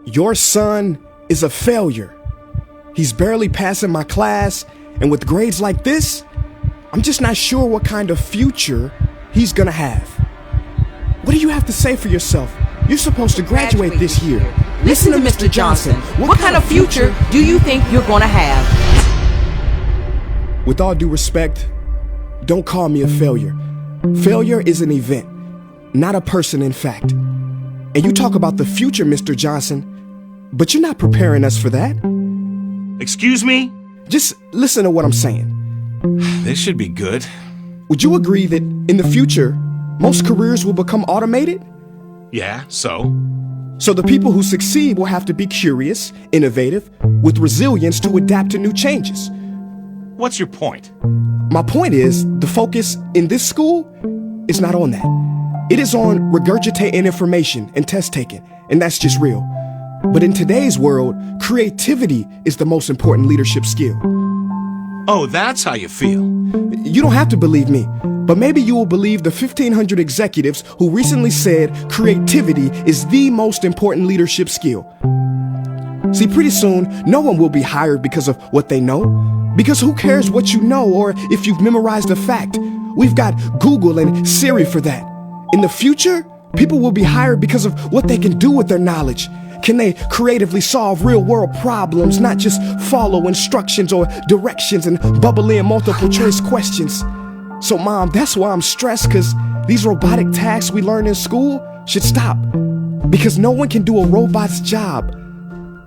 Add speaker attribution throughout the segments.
Speaker 1: Your son is a failure. He's barely passing my class, and with grades like this, I'm just not sure what kind of future he's gonna have. What do you have to say for yourself? You're supposed to graduate this year.
Speaker 2: Listen to Mr. Johnson. What kind of future do you think you're gonna have?
Speaker 1: With all due respect, don't call me a failure. Failure is an event, not a person, in fact. And you talk about the future, Mr. Johnson, but you're not preparing us for that.
Speaker 3: Excuse me?
Speaker 1: Just listen to what I'm saying.
Speaker 3: This should be good.
Speaker 1: Would you agree that in the future, most careers will become automated?
Speaker 3: Yeah, so?
Speaker 1: So the people who succeed will have to be curious, innovative, with resilience to adapt to new changes.
Speaker 3: What's your point?
Speaker 1: My point is, the focus in this school is not on that. It is on regurgitating information and test taking, and that's just real. But in today's world, creativity is the most important leadership skill.
Speaker 3: Oh, that's how you feel.
Speaker 1: You don't have to believe me, but maybe you will believe the 1,500 executives who recently said creativity is the most important leadership skill. See, pretty soon, no one will be hired because of what they know. Because who cares what you know or if you've memorized a fact? We've got Google and Siri for that. In the future, people will be hired because of what they can do with their knowledge. Can they creatively solve real-world problems, not just follow instructions or directions and bubble in multiple choice questions? So, Mom, that's why I'm stressed, because these robotic tasks we learn in school should stop. Because no one can do a robot's job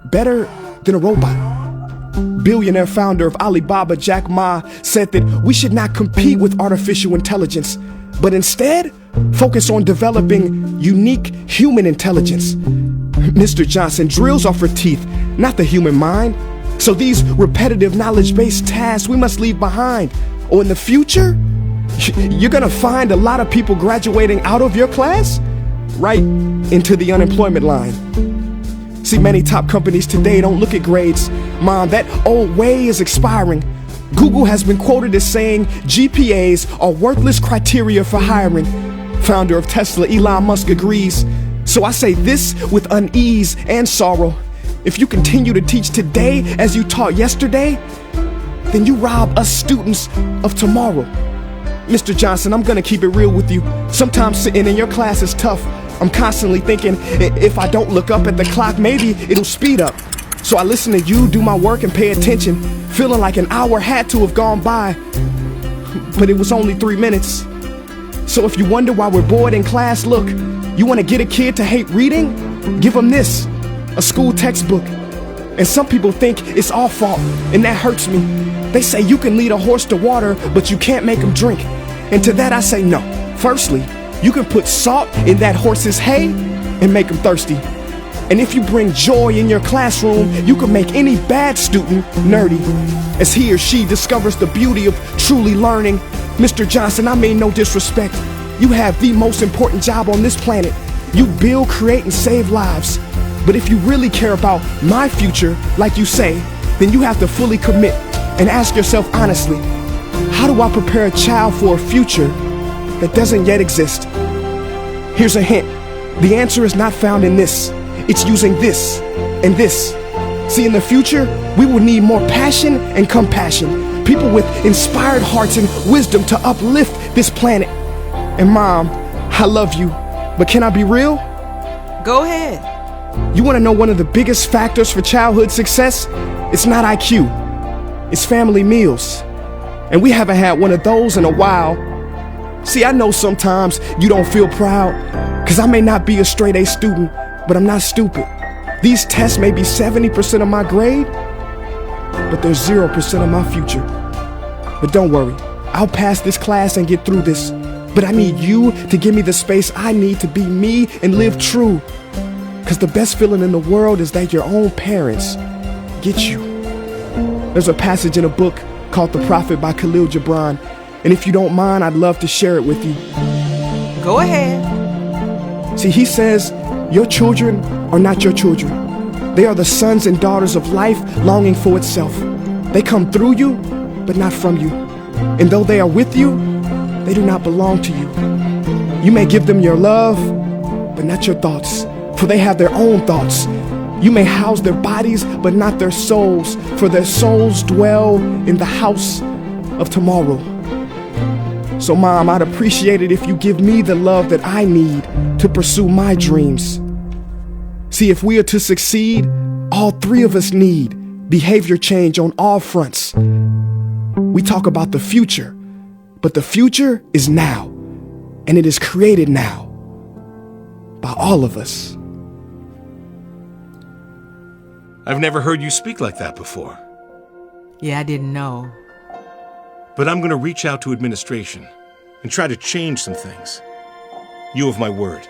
Speaker 1: better than a robot. Billionaire founder of Alibaba, Jack Ma, said that we should not compete with artificial intelligence, but instead focus on developing unique human intelligence. Mr. Johnson, drills are for teeth, not the human mind. So these repetitive knowledge-based tasks we must leave behind. Or in the future, you're gonna find a lot of people graduating out of your class right into the unemployment line. See, many top companies today don't look at grades. Mom, that old way is expiring. Google has been quoted as saying GPAs are worthless criteria for hiring. Founder of Tesla, Elon Musk, agrees. So I say this with unease and sorrow. If you continue to teach today as you taught yesterday, then you rob us students of tomorrow. Mr. Johnson, I'm gonna keep it real with you. Sometimes sitting in your class is tough. I'm constantly thinking, if I don't look up at the clock, maybe it'll speed up. So I listen to you do my work and pay attention, feeling like an hour had to have gone by. But it was only 3 minutes. So if you wonder why we're bored in class, look, you want to get a kid to hate reading? Give them this, a school textbook. And some people think it's our fault, and that hurts me. They say you can lead a horse to water, but you can't make him drink. And to that I say no. Firstly, you can put salt in that horse's hay and make him thirsty. And if you bring joy in your classroom, you can make any bad student nerdy, as he or she discovers the beauty of truly learning. Mr. Johnson, I mean no disrespect. You have the most important job on this planet. You build, create, and save lives. But if you really care about my future, like you say, then you have to fully commit and ask yourself honestly, how do I prepare a child for a future that doesn't yet exist? Here's a hint. The answer is not found in this. It's using this and this. See, in the future, we will need more passion and compassion. People with inspired hearts and wisdom to uplift this planet. And Mom, I love you, but can I be real?
Speaker 2: Go ahead.
Speaker 1: You want to know one of the biggest factors for childhood success? It's not IQ. It's family meals. And we haven't had one of those in a while. See, I know sometimes you don't feel proud, because I may not be a straight A student, but I'm not stupid. These tests may be 70% of my grade, but they're 0% of my future. But don't worry, I'll pass this class and get through this. But I need you to give me the space I need to be me and live true. Because the best feeling in the world is that your own parents get you. There's a passage in a book called The Prophet by Khalil Gibran. And if you don't mind, I'd love to share it with you.
Speaker 2: Go ahead.
Speaker 1: See, he says, your children are not your children. They are the sons and daughters of life longing for itself. They come through you, but not from you. And though they are with you, they do not belong to you. You may give them your love, but not your thoughts, for they have their own thoughts. You may house their bodies, but not their souls, for their souls dwell in the house of tomorrow. So, Mom, I'd appreciate it if you give me the love that I need to pursue my dreams. See, if we are to succeed, all three of us need behavior change on all fronts. We talk about the future, but the future is now, and it is created now by all of us.
Speaker 3: I've never heard you speak like that before.
Speaker 2: Yeah, I didn't know.
Speaker 3: But I'm going to reach out to administration and try to change some things. You have my word.